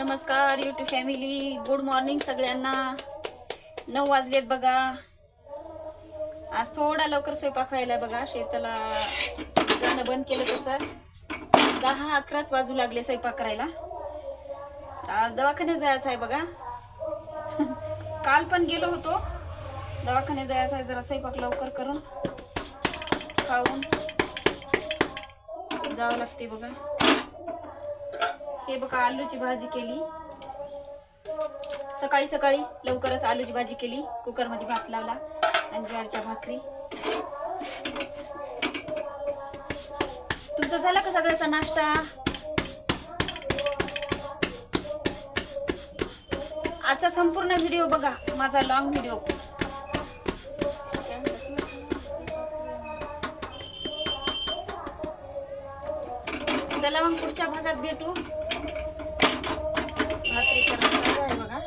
नमस्कार YouTube family, good morning सगळ्यांना। 9 वाजलेत बघा। आज थोडा लवकर स्वयंपाक व्हायला बघा। शेताला जाणं बंद केलं तसं 10-11 वाजू लागले स्वयंपाक करायला। आज दवाखान्यात जायचं आहे बघा। काल पण गेलो होतो दवाखान्यात जायचं आहे। जरा स्वयंपाक लवकर करून खाऊन जावं लागते बघा। हे बघा आलूची भाजी केली। सकाळी सकाळी लवकरच आलूची भाजी केली। कुकर मध्ये भात लावला आणि ज्वारीच्या भाकरी। तुमचा झाला का सगळ्याचा नाश्ता? आजचा संपूर्ण व्हिडिओ बघा, माझा लॉंग व्हिडिओ। चला मग पुढच्या भागात भेटू। भाकरी करायचं आहे बघा।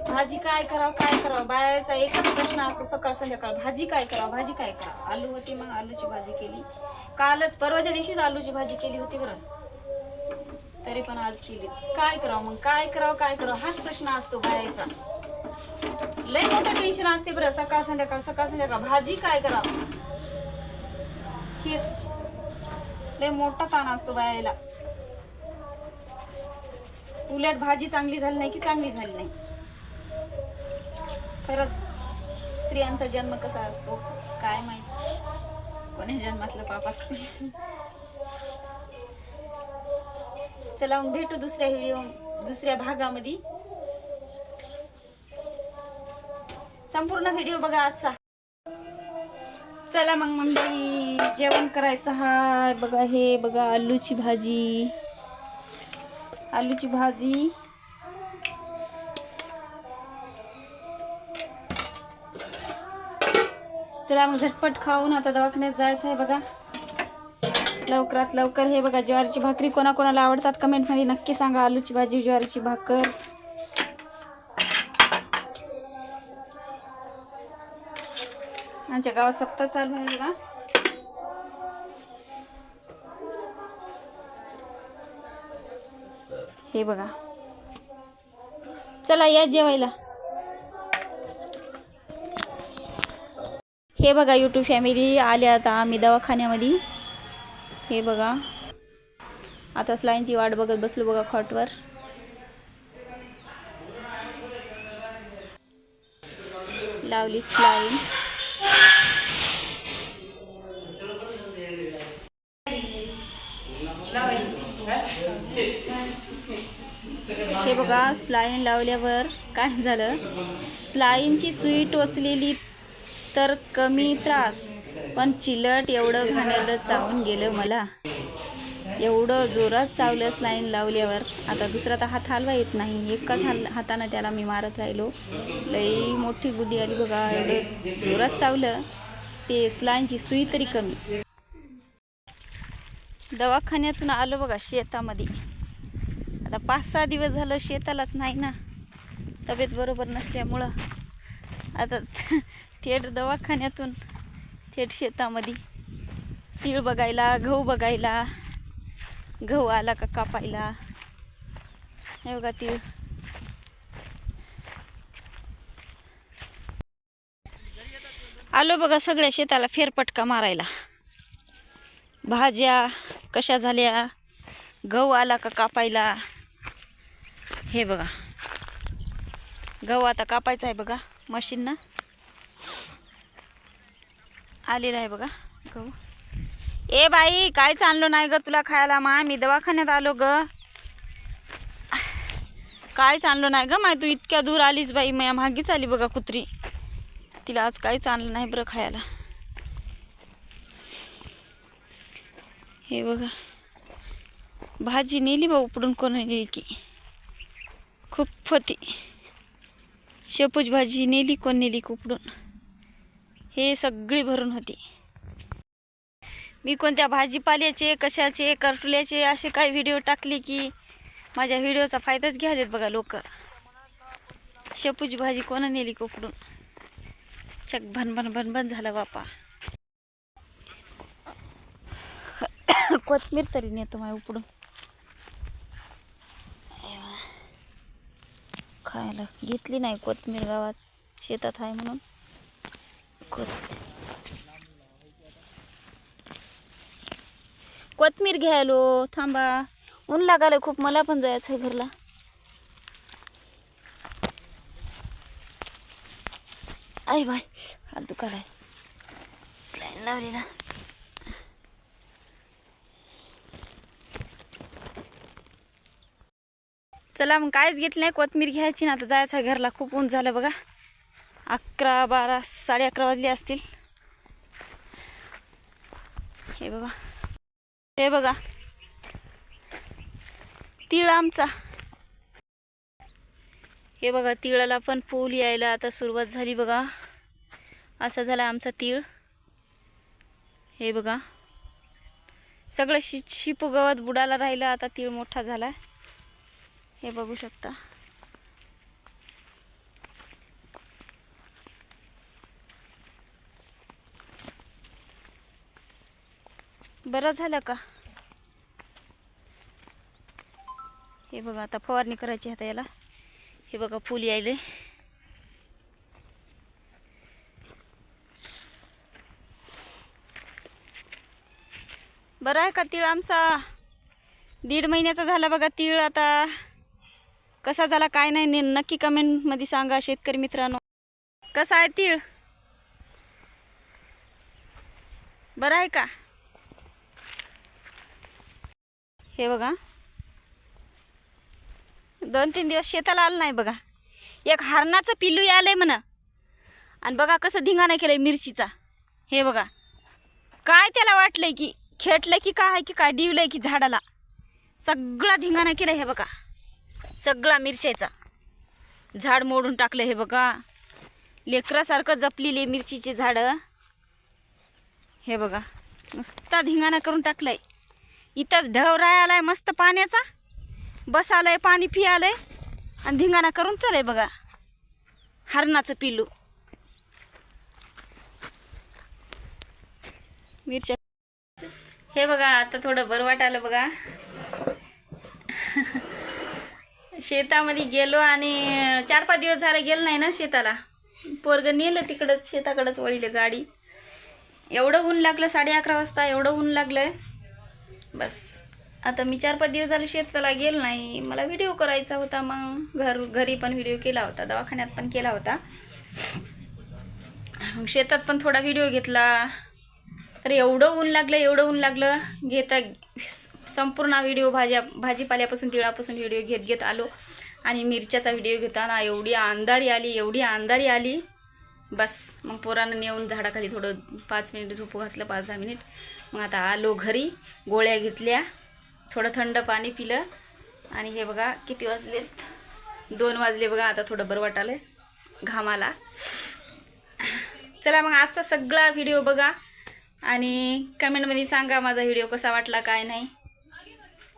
भाजी काय करावं बायाचा एकच प्रश्न असतो सकाळ संध्याकाळ, भाजी काय करावं। आलू होती मग आलूची भाजी केली। कालच परवाच्या दिवशीच आलूची भाजी केली होती बरं, तरी पण आज केलीच। काय करावं हाच प्रश्न असतो बायाचा। लय मोठं टेन्शन असते बरं सकाळ संध्याकाळ भाजी काय करावं, हेच लय मोठा ताण असतो बायाला। उलट भाजी चांगली झाली नाही की चांगली झाली नाही। खरंच स्त्रियांचा जन्म कसा असतो काय माहित, कोण्या जन्मातलं पाप असते। चला मग भेटू दुसऱ्या भागामध्ये। संपूर्ण व्हिडिओ बघा आजचा। चला मग मंडळी जेवण करायचं हा बघा। हे बघा आलूची भाजी चला मग झटपट खाऊन आता दवाखान्यात जायचं आहे बघा लवकरात लवकर। हे बघा ज्वारीची भाकरी कोणाकोणाला आवडतात कमेंट मध्ये नक्की सांगा। आलूची भाजी, ज्वारीची भाकर। आमच्या गावात सप्ताह चालू आहे बघा। हे बघा चला या जेवायला। हे बघा यूट्यूब फॅमिली आले आता आम्ही दवाखान्यामध्ये। हे बघा आता स्लाईनची वाट बघत बसलो बघा खॉटवर। लावली स्लाईन। हे बघा स्लाईन लावल्यावर काय झालं, स्लाईनची सुई टोचलेली तर कमी त्रास, पण चिलट एवढं घाणेरडं चावून गेलं मला। एवढं जोरात चावलं स्लाईन लावल्यावर। आता दुसरा तर हात हलवा येत नाही, एकाच हाताने त्याला मी मारत राहिलो। लई मोठी गुदी आली बघा, एवढं जोरात चावलं ते स्लाईनची सुई तरी कमी। दवाखान्यातून आलो बघा शेतामध्ये। आता 5-6 दिवस झालं शेतालाच नाही ना, तब्येत बरोबर नसल्यामुळं। आता थेट दवाखान्यातून थेट शेतामध्ये तीळ बघायला, गहू बघायला। गहू आला का कापायला। हे बघा तीळ। आलो बघा सगळ्या शेताला फेरपटका मारायला। भाज्या कशा झाल्या, गहू आला का कापायला। हे बघा गहू आता कापायचा आहे बघा मशीननं। आलेला आहे बघा गहू। ए बाई काय चाललो नाही ग तुला खायला? मा मी दवाखान्यात आलो ग। काय चाललो नाही ग माय, तू इतक्या दूर आलीस बाई। माझ्या मागीच आली बघा कुत्री। तिला आज काहीच आणलं नाही बरं खायला। हे बघा भाजी नेली बा उपडून, कोण नेली की खूप होती। शेपूची भाजी नेली, कोण नेली उपडून। हे सगळी भरून होती। मी कोणत्या भाजीपाल्याचे, कशाचे, करटुल्याचे असे काही व्हिडिओ टाकले की माझ्या व्हिडिओचा फायदाच घ्यालेत बघा लोक। शेपूची भाजी कोण नेली उपडून, चक भन झालं बापा। कोथमीर तरी नेतो माय उपडून। खायला घेतली नाही कोथिंबीर, गावात शेतात आहे म्हणून. कोथिंबीर घ्यायलो, थांबा. ऊन लागायला खूप, मला पण जायचं आहे घरला. आई बाय, हात दुखायलाय, स्लाईन लावलेला. चला मग काहीच घेतलं नाही, कोथिंबीर घ्यायची ना, आता जायचं आहे घरला. खूप ऊन झालं बघा. 11, 12, 11:30 वाजले असतील. हे बघा, हे बघा तीळ आमचा. हे बघा तिळाला पण फूल यायला आता सुरुवात झाली बघा. असा झाला आमचा तीळ. हे बघा सगळं शिप गवत बुडाला राहिलं, आता तीळ मोठा झाला. हे बघू शकता. बरं झालं का? हे बघा आता फवारणी करायची आता याला. हे बघा फूल यायले. बरं आहे का तीळ आमचा? 1.5 महिन्याचा झाला बघा तीळ. आता कसा झाला काय नाही नक्की कमेंटमध्ये सांगा शेतकरी मित्रांनो. कसा आहे तीळ? बरं आहे का? हे बघा 2-3 दिवस शेताला आलं नाही बघा. एक हरणाचं पिल्लू आलंय म्हणा. आणि बघा कसं धिंगाणा केलंय मिरचीचा. हे बघा काय त्याला वाटलंय की खेटलंय की काय की काय डिवलंय की झाडाला. सगळा धिंगाणा केलाय. हे बघा सगळा मिरच्याचा झाड मोडून टाकलं. हे बघा लेकरासारखं जपलेली मिरचीचे झाडं. हे बघा नुसता धिंगाणा करून टाकलंय. इथंच ढवराय आलाय मस्त पाण्याचा, बस आलंय पाणी पियालंय आणि धिंगाणा करून चालय बघा हरणाचं पिल्लू. मिरच्या हे बघा आता थोडं बरं वाटायला बघा. शेतामध्ये गेलो आणि 4-5 दिवस झाले गेलो नाही ना शेताला. पोरगं नेलं तिकडंच शेताकडंच वळीलं गाडी. एवढं ऊन लागलं 11:30 वाजता, एवढं ऊन लागलं. बस आता मी 4-5 दिवस झाले शेताला गेलो नाही. मला व्हिडिओ करायचा होता. मग घरी पण व्हिडिओ केला होता, दवाखान्यात पण केला होता. शेतात पण थोडा व्हिडिओ घेतला. तर एवढं ऊन लागलं घेता संपूर्ण व्हिडिओ भाजीपाल्यापासून तिळापासून व्हिडिओ घेत आलो. आणि मिरच्याचा व्हिडिओ घेताना एवढी अंधारी आली. बस मग पोरांना नेऊन झाडाखाली थोडं 5 मिनिट झोपू घातलं, 5-10 मिनिट. मग आता आलो घरी, गोळ्या घेतल्या, थोडं थंड पाणी पिलं. आणि हे बघा किती वाजलेत, 2 वाजले बघा. आता थोडं बरं वाटालं घामाला. चला मग आजचा सगळा व्हिडिओ बघा आणि कमेंटमध्ये सांगा माझा व्हिडिओ कसा वाटला काय नाही.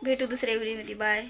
भेटू दुसऱ्या व्हिडिओमध्ये. बाय.